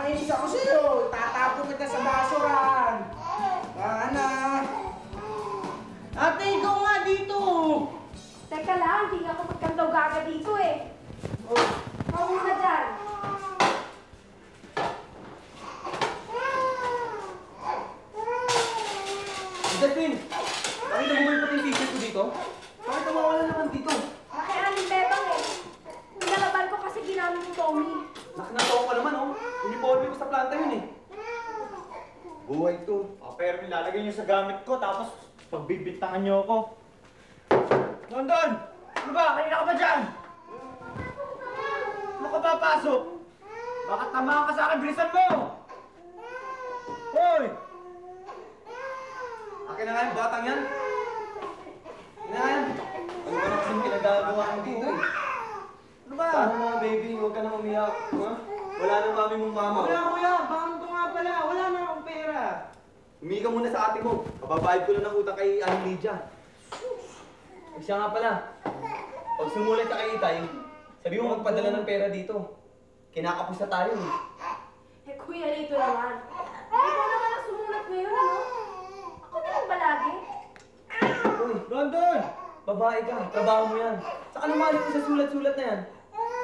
mais ako sa'yo. Tatapon kita sa basuran. Ana. Ate, ikaw nga dito. Teka lang, hindi ako magkandaw gaga dito eh. Oh. Mawin na dyan. Jasmine! Bakit nabuhay pati yung t-shirt ko dito? Bakit nawawala naman dito? Makialing bebang eh. Nilalaban ko kasi ginamit ni Tommy. Nakinatawa ka naman, oh. Uniforme ko sa planta yun, eh. Buhay to. Pero nilalagay niyo sa gamit ko, tapos pagbibintangan niyo ako. London! Ano ba? Kanina ka ba dyan? Ano ka papasok? Bakit tamaan ka sa akin? Bilisan mo! Hoy! Akin na nga yung batang yan. Akin na nga yan. Ano ba na kasing pinagagawa mo dito, eh? Ano ba? Paano mga baby? Huwag ka na umiyak, ha? Wala na mami mong mama. Wala, kuya. Bakit ko nga pala. Wala na akong pera. Humingi ka muna sa ate mo. Kababayad ko na ng utang kay Ann Lydia. Siya nga pala. Pag sumulat ka kay Itay, sabi mo magpadala ng pera dito. Kinakapos na tayo, eh. Eh kuya, dito naman. Ikaw naman ang sumulat ngayon, ano? Ako na lang ba lagi? Uy, London! Babae ka, trabaho mo yan. Saka namali ko sa sulat-sulat na yan.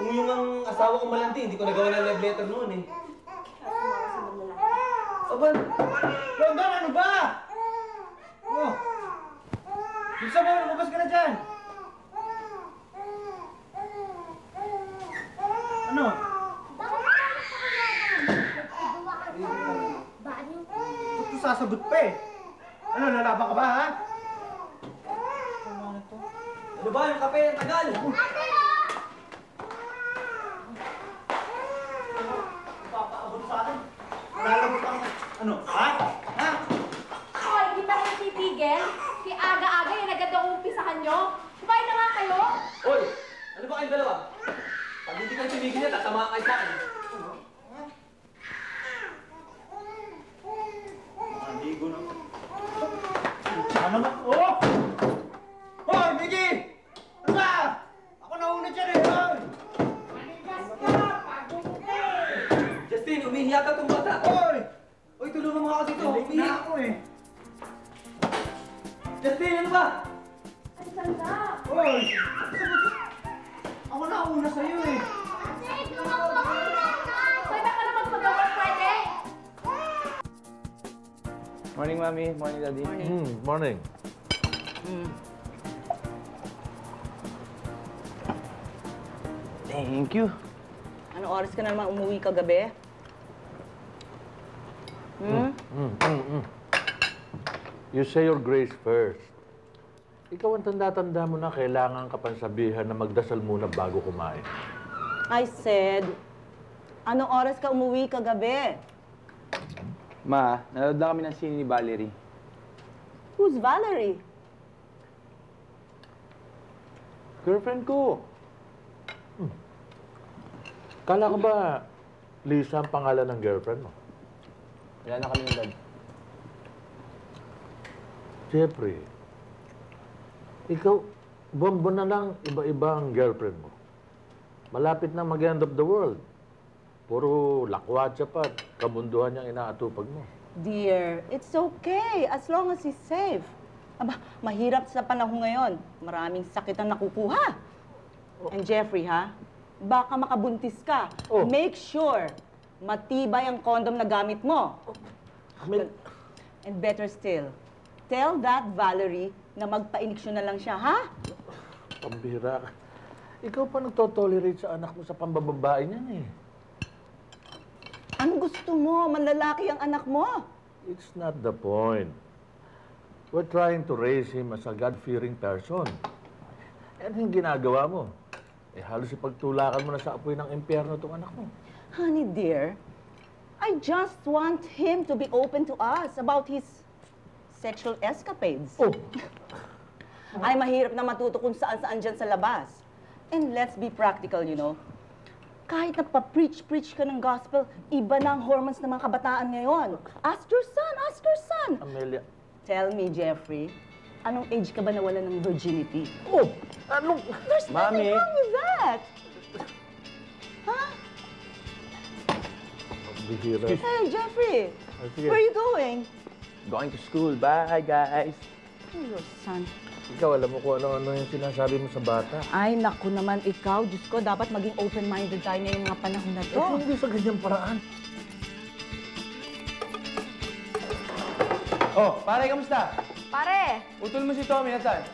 Kung yung ang asawa kong malandi, hindi ko nagawa ng love letter noon, eh. Kaya sumakasama mo lang. Aban! London, ano ba? Oh! Bilisan mo, lumabas ka na dyan! Ano? Ba't ko sasagot pa eh? Ano, lalaban ka ba, ha? Ano ba yung kape? Ang tagal! Papaabot sa akin. Lalagot ang... Ano? Ha? Ha? Hoy, hindi ba kayo titigil? Kaya aga-aga yan agad ako umpisahan nyo. Kumain na nga kayo. Hoy! Ano ba kayong dalawa? Pag hindi kayo tumigil yan, tatamaan kayo sa akin. Maligo na. Ano ba? Oh! Hoy, Miggy! Ano ba? Ako nauna dyan eh! Hoy! Justin, umihiya ka itong bata. Hoy! Hoy, tulungan mo ako dito. Late na Umihiya. ako eh. Justin, ano ba? Ay, sanda. Hoy! Ako nauna sa'yo eh. Pwede ka na magpagawa, pwede. Morning, Mami. Morning, Daddy. Morning. Thank you. Anong oras ka naman umuwi kagabi? You say your grace first. Ikaw ang tanda-tanda mo na kailangan ka pansabihan na magdasal muna bago kumain. I said, anong oras ka umuwi kagabi? Ma, nanood lang kami ng sine ni Valerie. Who's Valerie? Girlfriend ko. Kala ko ba Lisa ang pangalan ng girlfriend mo? Wala na kami ng dad. Jeffrey, ikaw, buwan na lang iba-iba ang girlfriend mo. Malapit na mag-end of the world. Puro lakwatsa pa at kabunduhan niyang inaatupag mo. Dear, it's okay as long as he's safe. Aba, mahirap sa panahon ngayon. Maraming sakit ang nakukuha. And Jeffrey, ha? Baka makabuntis ka. Oh. Make sure matibay ang condom na gamit mo. And better still, tell that Valerie na magpa-iniksyon na lang siya, ha? Pambira ka. Ikaw pa nagtotolerate sa anak mo sa pambababae niyan eh. Ano gusto mo? Manlalaki ang anak mo. It's not the point. We're trying to raise him as a God-fearing person. Yan yung ginagawa mo. Eh, halos ipagtulakan mo na sa apoy ng impyerno itong anak mo. Honey, dear, I just want him to be open to us about his sexual escapades. Oh! Ay, mahirap na matuto kung saan-saan dyan sa labas. And let's be practical, you know. Kahit nagpa-preach ka ng gospel, iba na ang hormones ng mga kabataan ngayon. Ask your son, ask your son. Amelia. Tell me, Jeffrey, anong age ka ba nawala ng virginity? Oh! Anong... There's nothing Mami. wrong with that. Ha? bihira. Hey, Jeffrey! Ah, sige. Where are you going? Going to school. Bye, guys. Oh, your son. Ikaw, alam mo kung ano-ano yung sinasabi mo sa bata. Ay, naku naman ikaw. Diyos ko, dapat maging open-minded tayo ngayong mga panahon na to. Eh, hindi sa ganyang paraan. Oh, pare, kamusta? Pare, Utol mo si Tommy, nasaan?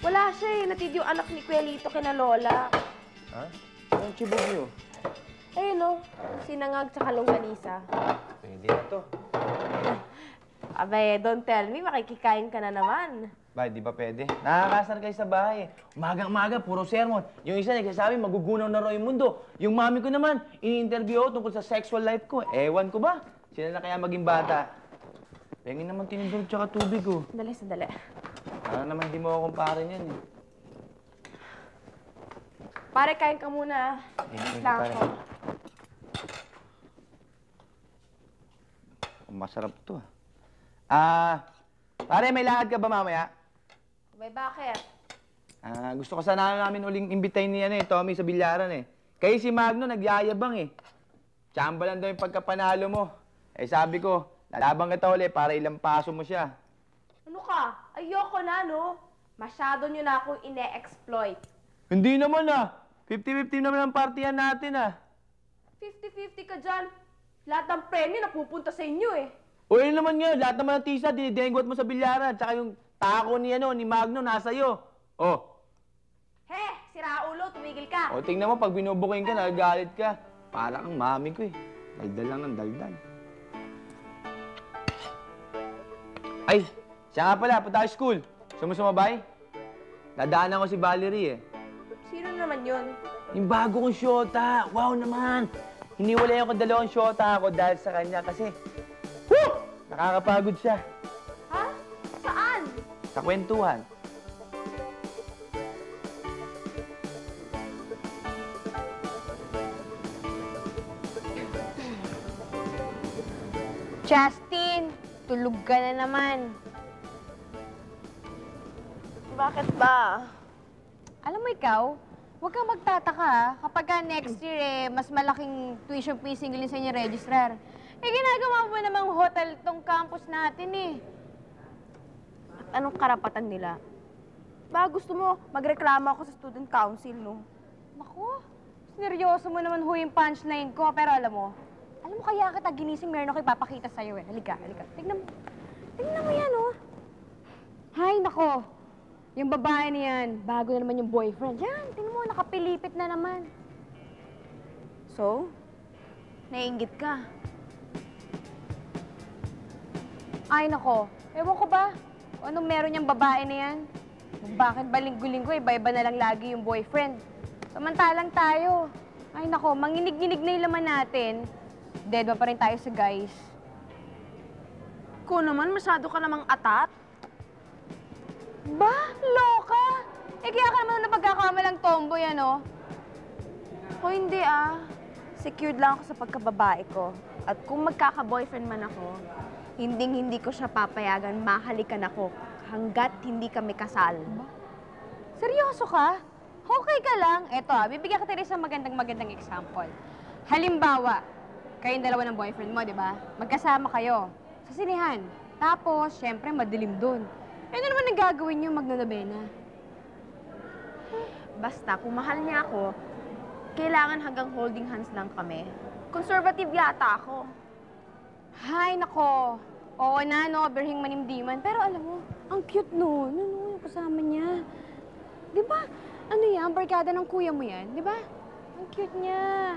wala siya eh. Natid yung anak ni Kuelito kina Lola. Ha? Anong chibog niyo? Eh no, sinangag tsaka longganisa. Pwede na to. Abay, don't tell me, makikikain ka na naman. Ba, di ba pwede? Nakakasar kayo sa bahay. Umagang-umaga, puro sermon. Yung isa nagsasabi, magugunaw na raw yung mundo. Yung mami ko naman, ini-interview ako tungkol sa sexual life ko. Ewan ko ba? Sila na kaya maging bata. Pengin naman tinidor tsaka tubig ko. Sandali, sandali. Para naman di mo ako kumpare niyan eh. Pare, kain ka muna. Hindi Lang pare. ako. Masarap to pare, may lakad ka ba mamaya? Abay, bakit? Gusto ko sana namin uling imbitahin ni Tommy sa bilyaran eh. Kayo si Magno, nagyayabang eh. Tsamba lang daw yung pagkapanalo mo. Eh sabi ko, lalabang kita ulit para ilang paso mo siya. Ano ka? Ayoko na, no? Masyado nyo na akong ine-exploit. Hindi naman 50-50 naman ang partiyan natin 50-50 ka dyan. Lahat ng premyo napupunta sa inyo eh. O yun naman nga, lahat naman ng tisa, dinidenggot mo sa bilyaran. Tsaka yung tako ni Magno, nasa iyo. Oh. He, si Raulo, tumigil ka. O tingnan mo, pag binubuking ka, nagagalit ka. Para kang mami ko eh. Daldal lang ng daldal. Ay, siya nga pala, punta tayo school. Sumusumabay? Dadaanan ko si Valerie eh. Sino naman yun? Yung bago kong syota. Wow naman. Hiniwalay ako dalawang syota ako dahil sa kanya kasi nakakapagod siya. Ha? Saan? Sa kwentuhan. Justin, tulog ka na naman. Bakit ba? Alam mo ikaw, huwag kang magtataka kapag next year mas malaking tuition fee singilin sa inyo registrar. Ginagawa mo namang hotel tong campus natin eh. At anong karapatan nila? Ba, gusto mo magreklamo ako sa student council, no? Naku, seryoso mo naman yung punchline ko. Pero alam mo kaya kita ginising, meron ako ipapakita sa'yo eh. Halika. Tignan mo yan, oh. Hay, nako. Yung babae na yan, bago na naman yung boyfriend. Yan, tingnan mo, nakapilipit na naman. So, naiinggit ka. Ay, nako. Ewan ko ba? Anong meron niyang babae na yan? Bakit ba linggo-linggo, iba-iba na lang lagi yung boyfriend? Samantalang tayo. Ay, nako, manginig-nginig na yung laman natin. Dead pa rin tayo sa guys. Ko naman, masyado ka namang atat. Ba? Loka? Kaya ka naman napagkakamalang tomboy, ano? Ako hindi Secured lang ako sa pagkababae ko. At kung magkaka-boyfriend man ako, hindi ko siya papayagan mahalikan ako hanggat hindi kami kasal. Seryoso ka? Okay ka lang. Eto bibigyan ka tayo isang magandang example. Halimbawa, kayong dalawa ng boyfriend mo, di ba? Magkasama kayo sa sinihan. Tapos, syempre, madilim dun. Ano naman ang gagawin niyo magnanobena? Basta, kung mahal niya ako, kailangan hanggang holding hands lang kami. Conservative yata ako. Hay, nako. Oo na, no, berhing manimdiman. Pero alam mo, ang cute no. Yung kasama niya. Di ba? Ano yan? Barkada ng kuya mo yan, di ba? Ang cute niya.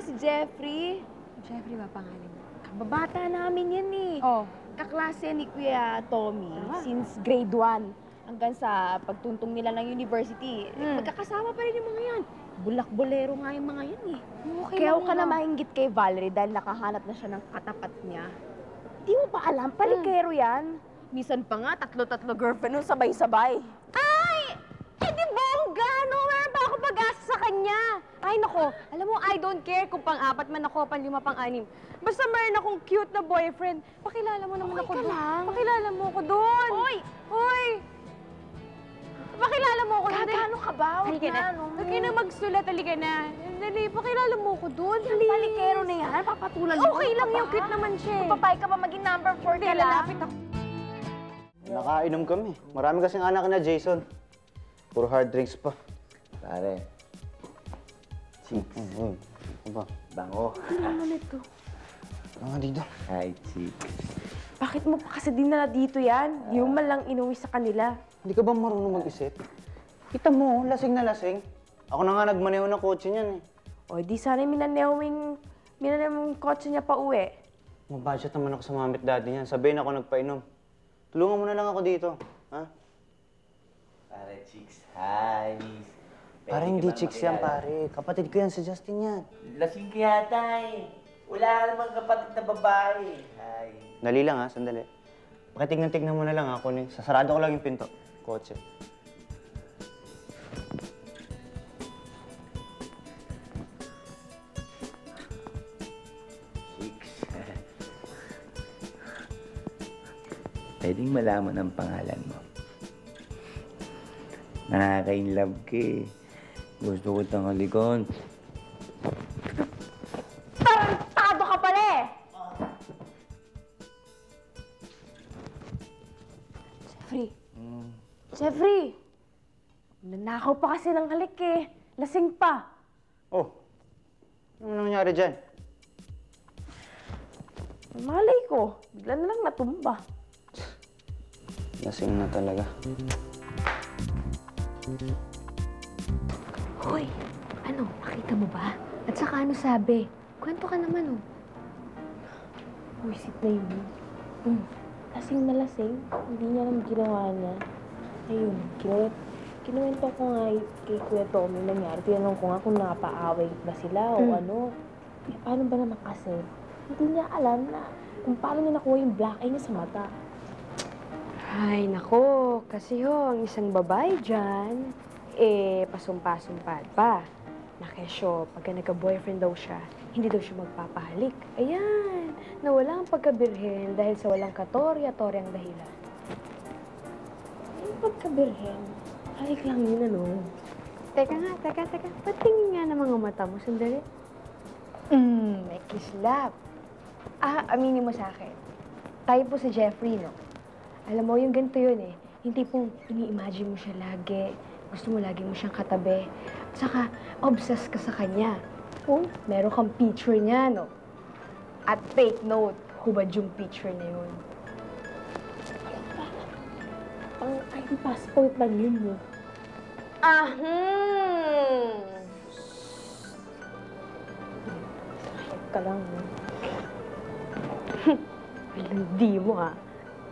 Si Jeffrey. Jeffrey ba pangalan niya? Kababata namin yan eh. Oh. Kaklase ni Kuya Tommy since grade 1 hanggang sa pagtuntong nila ng university. Magkakasama pa rin yung mga yan. Bulak-bolero nga yung mga yan eh. Okay Kaya lang huwag ka na naman. mainggit kay Valerie dahil nakahanap na siya ng katapat niya. Di mo ba alam? Palikero yan. Minsan pa nga, tatlo-tatlo girlfriend nung sabay-sabay. Ay! Di bongga, no? Meron pa ako pag-asa sa kanya. Ay, nako. Alam mo, I don't care kung pang-4 man ako, pang-5, pang-6. Basta meron akong cute na boyfriend. Pakilala mo naman ako doon. Pakilala mo ako doon. Hoy! Pakilala mo ako doon. Gagano ka ba? Huwag Halika na. no? Huwag ka na magsulat. Halika na. Dali, pakilala mo ko doon. Dali. Palikero na yan, papatulan mo. Okay lang yung cute naman siya eh. Papay ka pa maging number 4 Hindi, ka lang. lalapit ako. Nakainom kami. Marami kasing anak na Jason. Puro hard drinks pa. Pare, chicks. Ano ba? Bango. Ano naman ito? Ano nga dito? Hi, chicks. Bakit mo pa kasi dinala dito yan? Di mo man lang inuwi sa kanila. Hindi ka ba marunong mag-isip? Kita mo, lasing na lasing. Ako na nga nagmaneho ng kotse niyan eh. O, di sana minanewing kotse niya pa uwi. Mabudget naman ako sa mamit daddy niyan. Sabihin ako nagpainom. Tulungan mo na lang ako dito. Ha? Pare, chicks. Hi. Pare, hindi chicks yan, pare. Kapatid ko yan si Justin yan. Lasing ka yata eh. Wala ka namang kapatid na babae. Hi. Dali lang ha, sandali. Pakitignan-tignan mo na lang ako ni. Sasarado ko lang yung pinto. Kotse. Chicks. Pwedeng malaman ang pangalan mo. Nakaka-inlove ka eh. Gusto ko tang halikan. Tarantado ka pala eh! Jeffrey. Jeffrey! Nanakaw pa kasi ng halik eh. Lasing pa. Oh, ano nangyari dyan? Malay ko. Bigla na lang natumba. Lasing na talaga. Hoy, ano, nakita mo ba? At saka ano sabi? Kwento ka naman oh. Wisit na yun. Lasing na lasing. Hindi niya lang ginawa niya. Ayun, kinuwento ko nga kay Kuya Tommy nangyari. Tinanong ko nga kung napaaway ba sila o ano. Eh, paano ba naman kasi? Hindi niya alam na kung paano niya nakuha yung black eye niya sa mata. Ay, nako. Kasi ang isang babae dyan, pasumpa-sumpad pa. Nakesyo, pagka nagka-boyfriend daw siya, hindi daw siya magpapahalik. Ayan, nawala ang pagkabirhen dahil sa walang katorya-toryang dahilan. Yung pagkabirhen, halik lang yun ano. Teka. Patingin nga ng mga mata mo, sandali. May kislap. Aminin mo sa akin. Tayo po si Jeffrey, no? Alam mo, yung ganito yun eh. Yung tipong ini-imagine mo siya lagi. Gusto mo lagi mo siyang katabi. At saka, obsessed ka sa kanya. Kung meron kang picture niya, no? At take note, hubad yung picture na yun. Ang ID passport lang yun mo. Kahit ka lang, no? Hindi mo ah.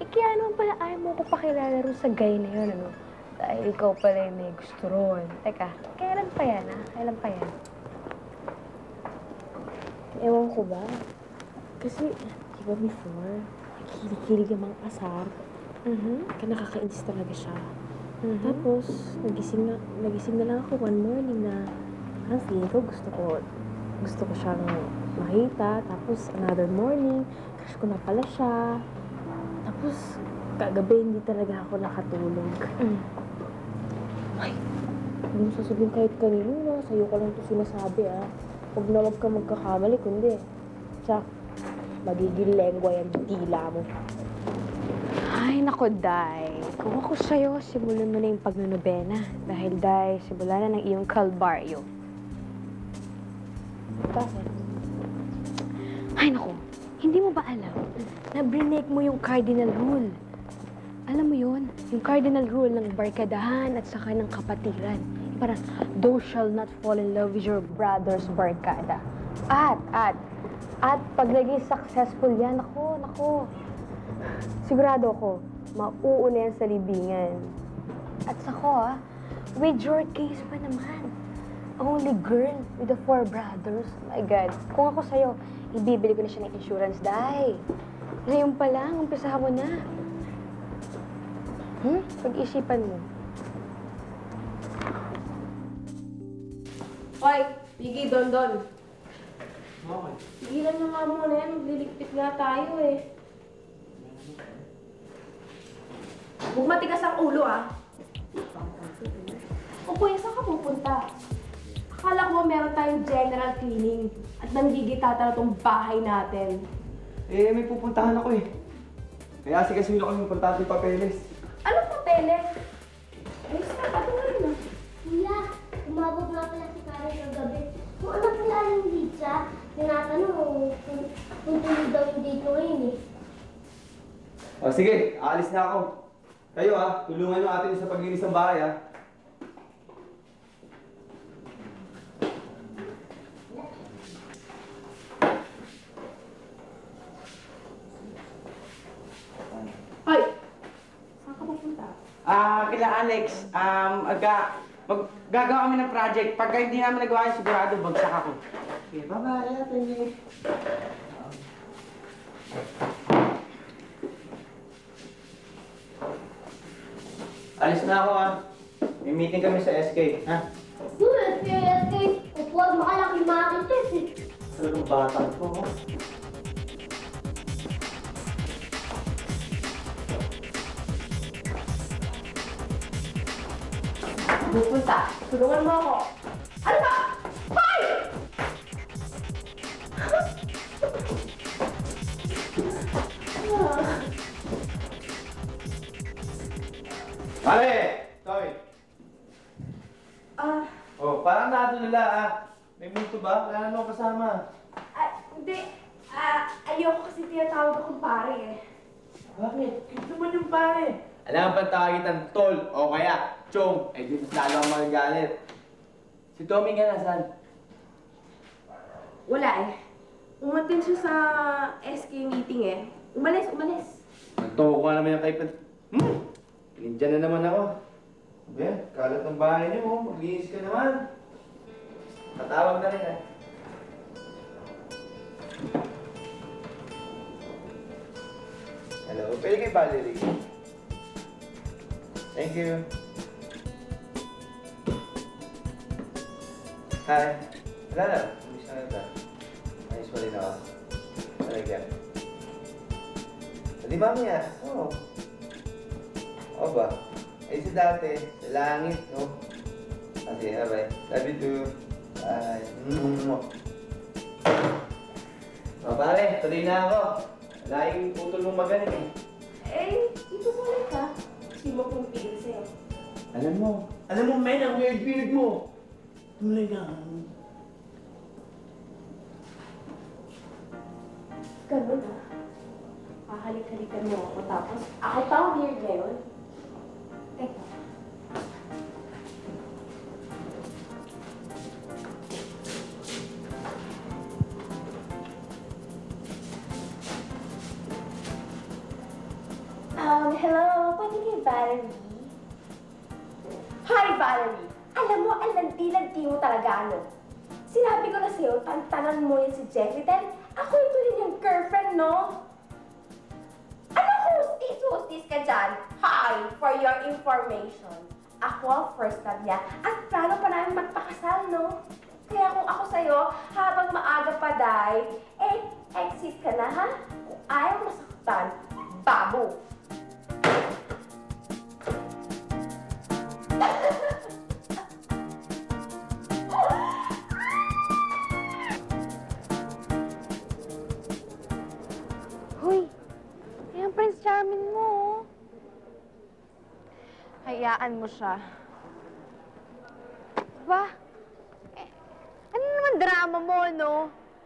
Kaya naman pala ayaw mo ko pakilala rin sa guy na yun, ano? Dahil ikaw pala yung may gusto ron. Teka, kailan pa yan, ha? Kailan pa yan? Ewan ko ba? Kasi, di ba before, nakikilig yung mga asar. Kaya nakakainis talaga siya. Tapos, nagising na lang ako one morning na parang feeling ko gusto ko siyang makita. Tapos, another morning, crush ko na pala siya. Tapos, kagabi hindi talaga ako nakatulog. Ay, hindi mo sasabihin kahit kanino na. Sa'yo ko lang ito sinasabi, ah. Huwag na huwag ka magkakamali, kundi. Tsak, magiging lengwa yung dila mo. Ay, nako, Day. Kung ako sa'yo, simulan mo na yung pagnonobena. Dahil, Day, simulan na ng iyong kalbaryo. Bakit? Ay, nako. Hindi mo ba alam na brinake mo yung cardinal rule? Alam mo yun? Yung cardinal rule ng barkadahan at saka ng kapatiran. Parang, thou shall not fall in love with your brother's barkada. At pag naging successful yan, nako. Sigurado ako, mauuna yan sa libingan. At saka, with your case pa naman. Only girl with the 4 brothers. My God. Kung ako sa'yo, ibibili ko na siya ng insurance, Day. Ngayon pa lang, umpisahan mo na. Pag-isipan mo. Hoy, Piggy, Don. Tigilan nyo nga muna yan. Magliligpit nga tayo eh. Huwag matigas ang ulo ah. O kuya, saan ka pupunta? Akala ko meron tayong general cleaning at nanggigitata na tong bahay natin. Eh, may pupuntahan ako eh. Kaya kasi ko yung importante papeles. Anong papeles? Ayos na, patungan na. Kuya, umabot nga pala si Karen kagabi. Kung ano pala yung pizza, tinatanong kung tuloy daw yung date ngayon eh. O sige, aalis na ako. Kayo tulungan nyo atin sa paglinis ng bahay Ay! Saan ka pupunta? Kila Alex, gagawa kami ng project. Pagka hindi namin nagawa yun, sigurado bagsak ako. Okay, bye-bye. Thank you. Alis na ako May meeting kami sa SK, ha? SK. Huwag makalaki makitis eh. Talagang bata ko, Pupunta. Tulungan mo ako. Ano ba? Hoy! Pare! Sorry. Oh, parang nato nila, May multo ba? Wala na ako kasama. Hindi. Ayoko kasi tinatawag akong pare eh. Bakit? Cute naman yung pare. Alam ba tawagitan tol o kaya chong? Eh, di mas lalo ang magagalit. Si Tommy nga nasaan? Wala eh. Umatin siya sa SK meeting eh. Umalis. Nagtoko ka naman yung kay Pat... Pinindyan na naman ako. Ben, kalat ng bahay niyo, maglinis ka naman. Tatawag na rin Hello, pwede kay Valerie. Thank you. Hi. Wala na. Umis na ito. Ayos pa rin ako. Talaga. Di ba niya? Oo. Oo ba? Ay si dati, sa langit, no? Kasi, bye. Love you too. Bye. O pare, tuloy na ako. Wala yung putol mong magaling Dito mo ulit ka. Hindi mo kong pigil sa'yo. Alam mo, men, ang weird mo. Tuloy na. Ganun ah. Hahalik-halikan mo ako tapos ako pa ang weird ngayon. Teka. Hello, pwede kay Valerie? Hi, Valerie! Alam mo, ang lanti-lanti mo talaga, ano? Sinabi ko na sa'yo, tantanan mo yan si Jeffrey dahil ako ito rin yung girlfriend, no? Ano hustis ka dyan? Hi, for your information. Ako ang first love niya at plano pa namin magpakasal, no? Kaya kung ako sa'yo, habang maaga pa, Day, exit ka na, ha? Kung ayaw masaktan, babo! Hoy, yung Prince Charming mo. Hayaan mo siya. Diba? Ano naman drama mo, no?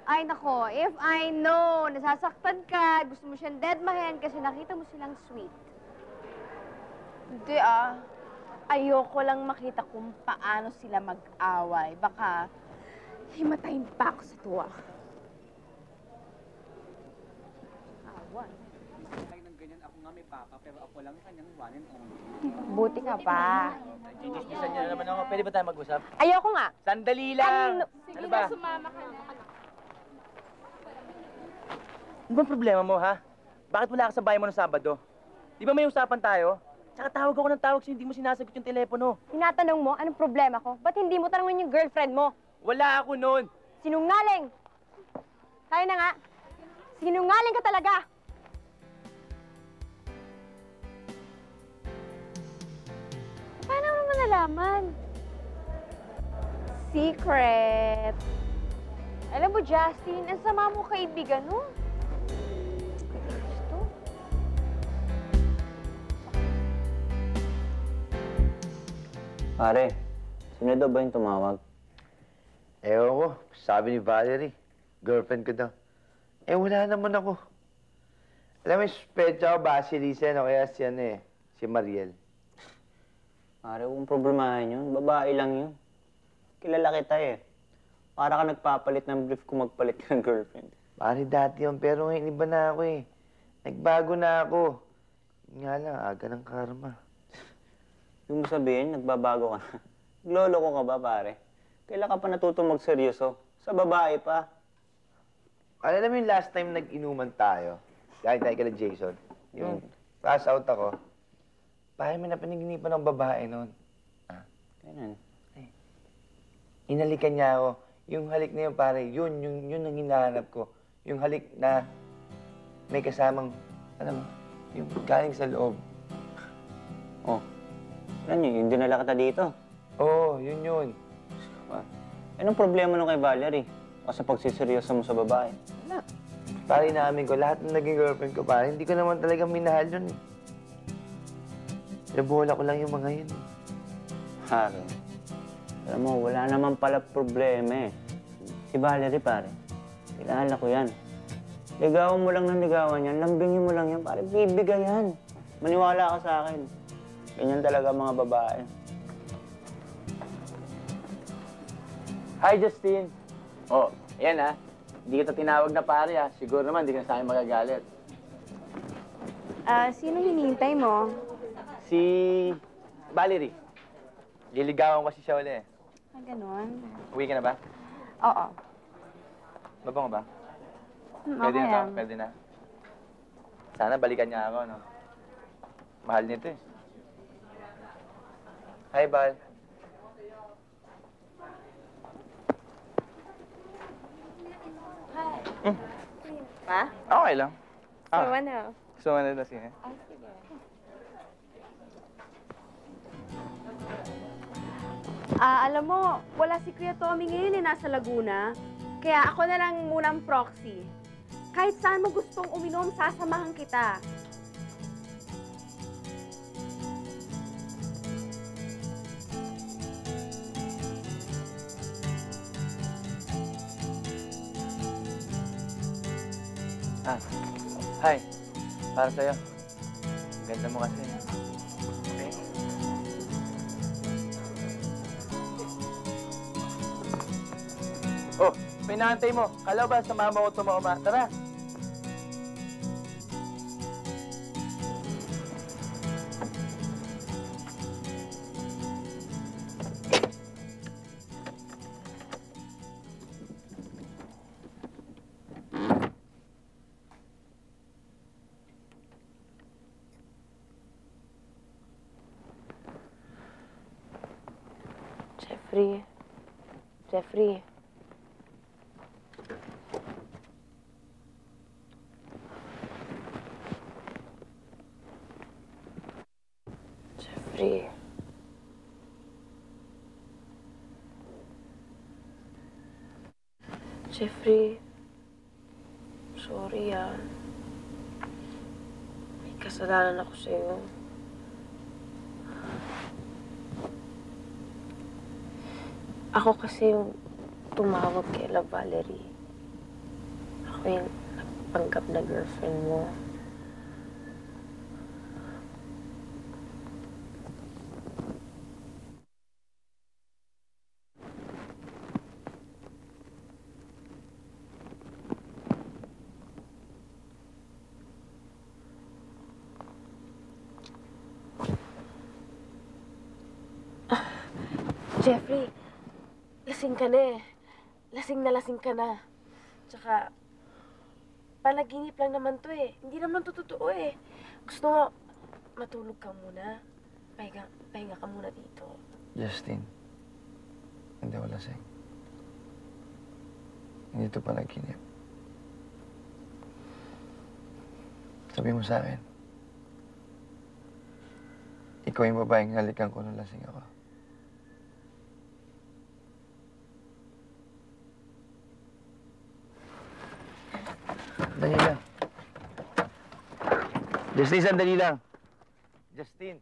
Ay, nako, if I know, nasasaktan ka, gusto mo siyang deadmahin kasi nakita mo silang sweet. Hindi ayoko lang makita kung paano sila mag-away. Baka himatayin pa ako sa tuwa. Awan. Ng ganyan, ako nga may papa, pero ako lang kanyang one and only. Buti ka pa. Ginismisan niyo na naman ako. Pwede ba tayo mag-usap? Ayoko nga. Sandali lang. Ano ba? Sumama ka na. Ano bang problema mo, ha? Bakit wala ka sa bahay mo ng Sabado? Di ba may usapan tayo? Tsaka tawag ako ng tawag sa'yo, hindi mo sinasagot yung telepono. Tinatanong mo, anong problema ko? Ba't hindi mo tanongin yung girlfriend mo? Wala ako noon. Sinungaling! Tayo na nga. Sinungaling ka talaga! Paano mo nalaman? Secret! Alam mo, Justin, ang sama mo kaibigan, no? Gusto? Pare, sino daw ba yung tumawag? Ewan ko. Sabi ni Valerie, girlfriend ko daw. Eh, wala naman ako. Alam mo, suspecha ko ba si Lisa o kaya si si Mariel. Pare, huwag problemahin yun. Babae lang yun. Kilala kita eh. Para ka nagpapalit ng brief kung magpalit ka ng girlfriend. Pare, dati yun, pero ngayon iba na ako eh. Nagbago na ako. Nga lang, aga ng karma. Yung mo sabihin, nagbabago ka na. Nagloloko ka ba, pare? Kailan ka pa natutong magseryoso? Sa babae pa. Alam mo yung last time nag-inuman tayo? Dahil tayo kala Jason. Yung pass out ako. Pare, may napanaginipan ng babae noon. Ganun. Hinalikan niya ako. Yung halik na yun, pare, yun ang hinahanap ko. Yung halik na may kasamang, yung galing sa loob. Oh. Ano yun? Yung dinala kita dito? Oo, yun. Anong problema nung kay Valerie? O sa pagsiseryoso mo sa babae? Wala. Pare, inamin ko, lahat ng naging girlfriend ko, pare, hindi ko naman talaga minahal yun eh. Nabuhala ko lang yung mga yun eh. Pare, alam mo, wala naman pala problema eh. Si Valerie, pare, kilala ko yan. Ligawan mo lang ng ligawan yan, lambingin mo lang yan, pare, bibigay yan. Maniwala ka sa akin. Ganyan talaga mga babae. Hi, Justin! Oh, ayan ah. Hindi kita tinawag na pare ah. Siguro naman, hindi ka na sa akin magagalit. Sino hinihintay mo? Si Valerie. Liligawan kasi siya uli eh. Ganon. Uwi ka na ba? Oo. Mabango ba? Okay na lang. ba? Pwede na. Sana balikan niya ako, no? Mahal nito eh. Hi, Val. Pa? Okay lang. So, ano? Gusto mo na sige. Alam mo, wala si Kuya Tommy ngayon eh, nasa Laguna. Kaya ako na lang munang proxy. Kahit saan mo gustong uminom, sasamahan kita. Hi. Para sa'yo. Ang ganda mo kasi. Okay. Oh, pinantay mo. Kala ba sa mama ko tumauma? Tara. Jeffrey. Jeffrey, sorry ah. May kasalanan ako sa'yo. Ako kasi yung tumawag kay La Valerie. Ako yung nagpanggap na girlfriend mo. Jeffrey, lasing ka na eh. Lasing ka na. Tsaka, panaginip lang naman to eh. Hindi naman to totoo eh. Gusto mo, matulog ka muna. Pahinga ka muna dito. Justin, hindi ako lasing. Hindi ito panaginip. Sabi mo sa akin, ikaw yung babaeng halikan ko nung lasing ako. Justin, sandali lang. Justin.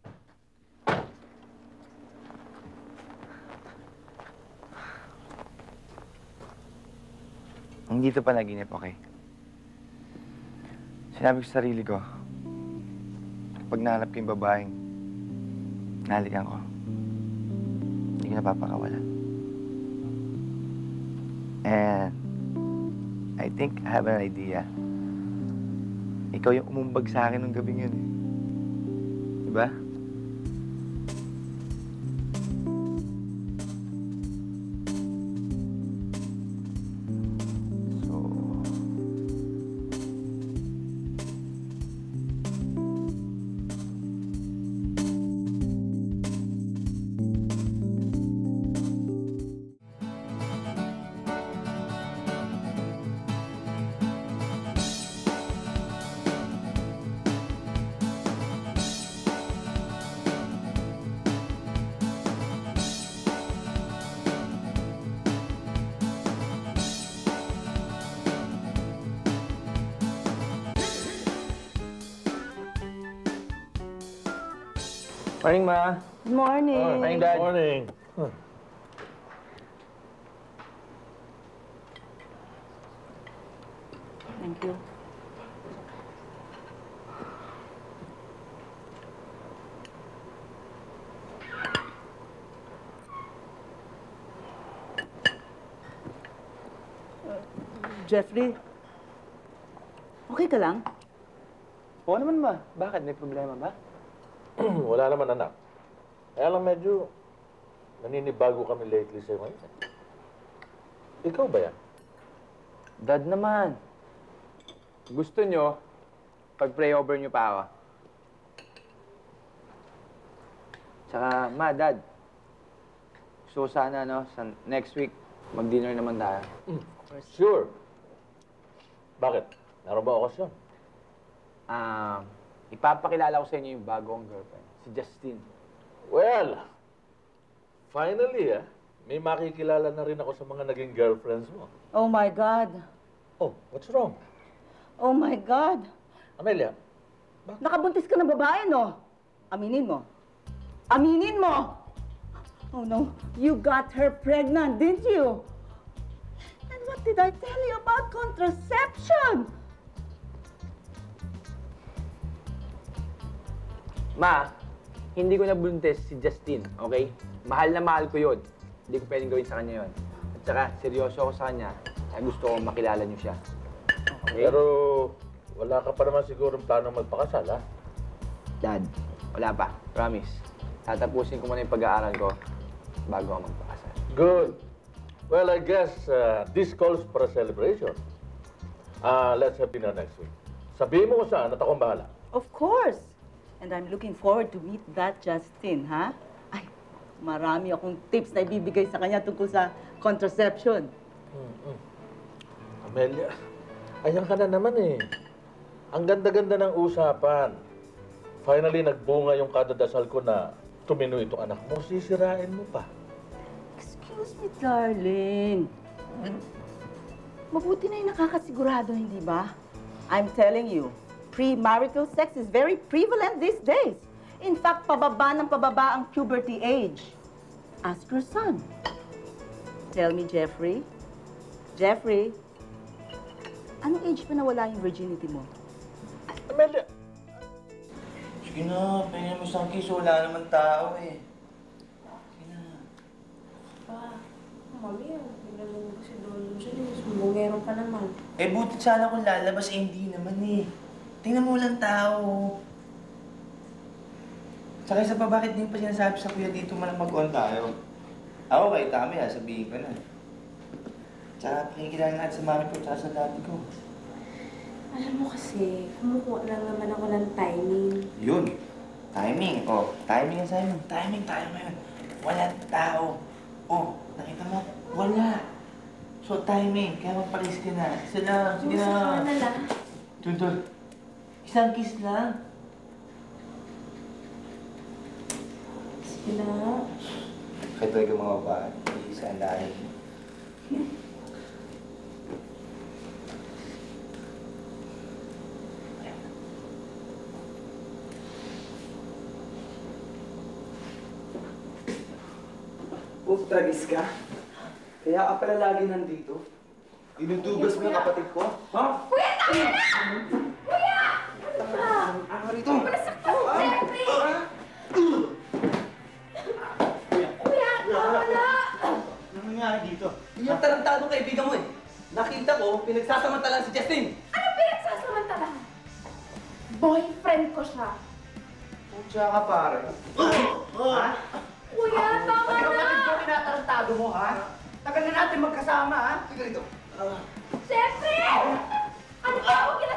Hindi ito panaginip, okay? Sinabi ko sa sarili ko, pag nahanap ko yung babaeng nahalikan ko, hindi ko napapakawalan. And I think I have an idea. Ikaw yung umumbag sa akin nung gabing yun, eh. Diba? Morning, Ma. Good morning. Morning, Dad. Morning. Thank you. Jeffrey, okay ka lang? Oo naman, Ma. Bakit? May problema ba? Wala naman, anak. Kaya lang medyo naninibago kami lately sa'yo ngayon. Ikaw ba yan? Dad naman. Gusto nyo, pag-pray over nyo pa ako. Tsaka, Ma, Dad. Gusto ko sana, no, sa next week, mag-dinner naman tayo. Sure. Bakit? Meron ba okasyon? Ipapakilala ko sa inyo yung bagong girlfriend, si Justin. Well, finally, may makikilala na rin ako sa mga naging girlfriends mo. Oh my God. Oh, what's wrong? Oh my God. Amelia, Nakabuntis ka ng babae, no? Aminin mo. Aminin mo! Oh no, you got her pregnant, didn't you? And what did I tell you about contraception? Ma, hindi ko nabuntis si Justin, okay? Mahal na mahal ko yun. Hindi ko pwedeng gawin sa kanya yun. At saka, seryoso ako sa kanya, kaya gusto ko makilala niyo siya. Okay? pero wala ka pa naman sigurong plano magpakasal, ha? Dad, wala pa. Promise. Tatapusin ko muna yung pag-aaral ko bago ako magpakasal. Good. Well, I guess this calls for a celebration. Let's have dinner next week. Sabihin mo kung saan at akong bahala. Of course. And I'm looking forward to meet that Justin, ha? Ay, marami akong tips na ibibigay sa kanya tungkol sa contraception. Amelia, ayan ka na naman eh. Ang ganda-ganda ng usapan. Finally, nagbunga yung kadadasal ko na tumino itong anak mo. Sisirain mo pa. Excuse me, darling. Mabuti na yung nakakasigurado, hindi ba? I'm telling you, premarital sex is very prevalent these days. In fact, pababa ng pababa ang puberty age. Ask your son. Tell me, Jeffrey. Jeffrey, anong age pa nawala yung virginity mo? Amelia! Sige na, pahingin mo isang kiss. Wala naman tao eh. Sige na. Pa, mami, bigla lang kasi doon siya. Sumbongero pa naman. Eh, buti sana kung lalabas, eh, hindi naman eh. Tingnan mo lang tao. Tsaka isa pa, bakit din pa sinasabi sa kuya dito man mag-on tayo? Ako kay Tami, sabihin ko na. Tsaka pakikilala natin sa mami ko tsaka sa dati ko. Alam mo kasi, kumukuha lang naman ako ng timing. Yun. Timing. Oh, timing ang sabi mo. Timing tayo ngayon. Walang tao. Oh, nakita mo? Wala. So, timing. Kaya magpalis ka na. Isa lang. Sige na. Gusto na lang. Tuntun. Isang kiss lang. Sige na. Kaya talaga mga babae. Isa ang lahi. Tragis ka? Kaya ka pala lagi nandito? Inutugas mo yung kapatid ko? Ha? Kuya, tama na! Kuya! Ano rito? Masaktan mo, Jeffrey! Kuya, tama na! Ano nangyari dito? Yung tarantadong kaibigan mo eh. Nakita ko, pinagsasamantalan si Justin. Ano pinagsasamantala? Boyfriend ko siya. Pucha ka pare. Ha? Kuya, tama Pati na! kapatid ko tinatarantado mo, ha? Tagal na natin magkasama, ha? Sige rito. Jeffrey! Ano ba? Huwag niyo na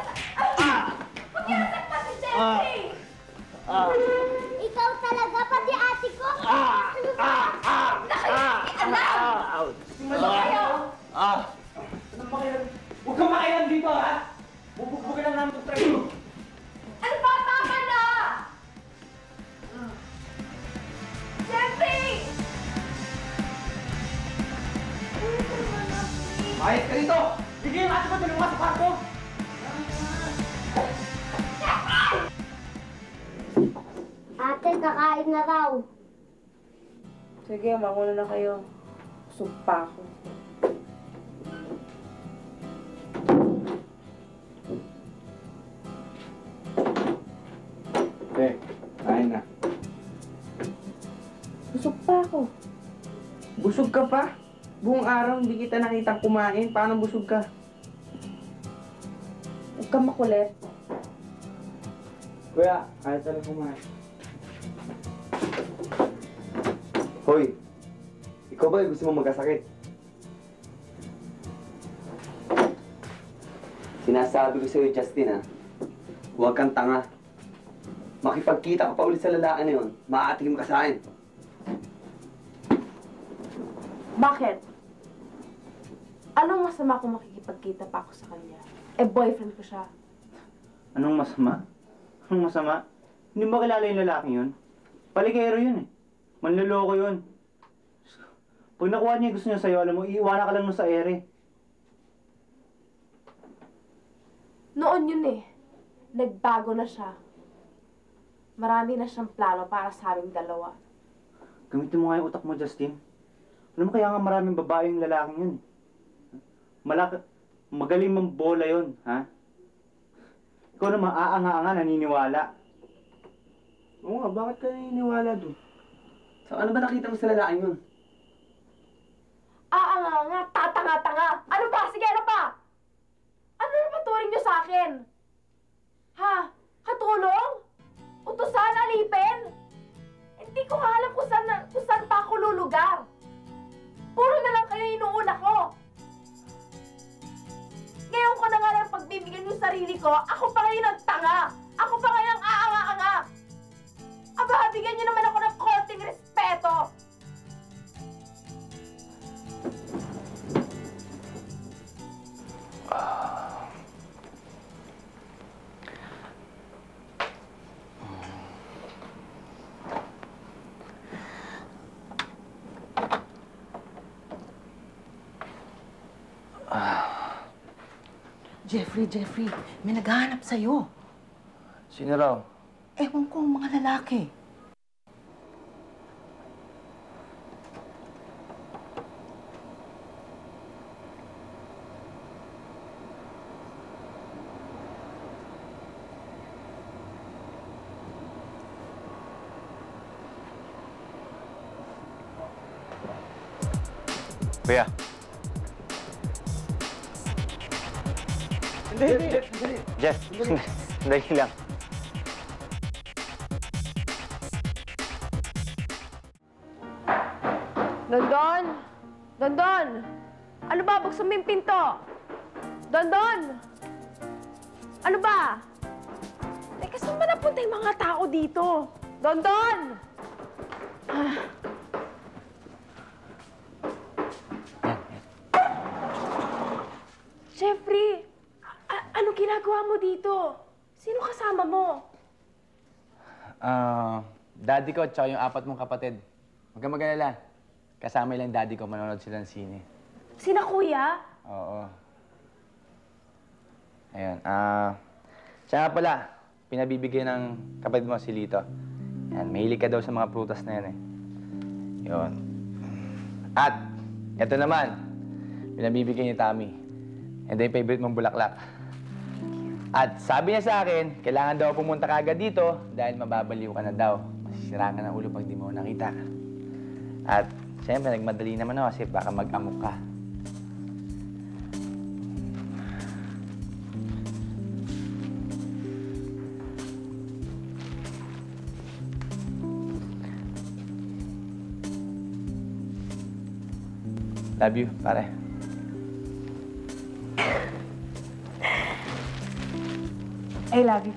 Huwag niyo nasaktan si Jeffrey! Ikaw talaga, pati ate ko! Anak! Simula kayo! Huwag kang makialam dito, ha? Bubugbugin lang namin itong train mo. Ano ba? Tama na! Jeffrey! Ayos ka rito! Sige, ate ko, tulungan sa kwarto! Ate, kakain na raw. Sige, mauna na kayo. Sumpa ako. Kain na. Busog pa ako. Busog ka pa? Buong araw hindi kita nakitang kumain. Paano busog ka? Huwag kang makulit. Kuya, kaya talaga kumain. Hoy, ikaw ba gusto mo magkasakit? Sinasabi ko sa'yo, Justin, ha? Huwag kang tanga. Makipagkita ka pa ulit sa lalaki na yun, maaatigim ka sa akin. Bakit? Anong masama kung makikipagkita pa ako sa kanya? Eh, boyfriend ko siya. Anong masama? Anong masama? Hindi mo kilala yung lalaking yun? Paligero yun eh. Manloloko yun. Pag nakuha niya yung gusto niya sa'yo, alam mo, iiwanan ka lang nun sa ere. Noon yun eh. Nagbago na siya. Marami na siyang plano para sa aming dalawa. Gamitin mo nga yung utak mo, Justin. Alam mo kaya nga maraming babae yung lalaking yun. Magaling mang bola yun, ha? Ikaw naman aanga-anga, naniniwala. Oo nga, bakit ka naniniwala doon? So ano ba nakita mo sa lalaking yun? Nga, tatanga-tanga! Ano ba? Sige, ano pa? Ano na paturing niyo sa akin? Ha? Katulong? Utusan? Alipin? Hindi ko nga alam kung saan pa ako lulugar. Puro na lang kayo inuuna ko. Ngayon ko na nga lang pagbibigyan yung sarili ko, ako pa ngayon ang tanga. Ako pa ngayon ang aanga-anga. Aba, bigyan niyo naman ako ng konting respeto. Jeffrey, may naghahanap sa'yo. Sino raw? Ewan ko ang mga lalaki. Kuya. Hindi. Jeff, sandali lang. Dondon! Dondon! Ano ba? Buksan mo yung pinto! Dondon! Ano ba? Teka, saan ba napunta yung mga tao dito? Dondon! Jeffrey! Ano ginagawa mo dito? Sino kasama mo? Daddy ko at yung 4 mong kapatid. Huwag kang mag-alala. Kasama lang daddy ko, manonood sila ng sine. Sina kuya? Oo. Ayun, siya nga pala, pinabibigyan ng kapatid mo si Lito. Yan, mahilig ka daw sa mga prutas na yan eh. Yun. At, eto naman, pinabibigay ni Tommy. And yung favorite mong bulaklak. At sabi niya sa akin, kailangan daw pumunta ka agad dito dahil mababaliw ka na daw. Masisira ka ng ulo pag di mo nakita. At, siyempre, nagmadali naman ako kasi baka mag-amok ka. Love you, pare. I love you.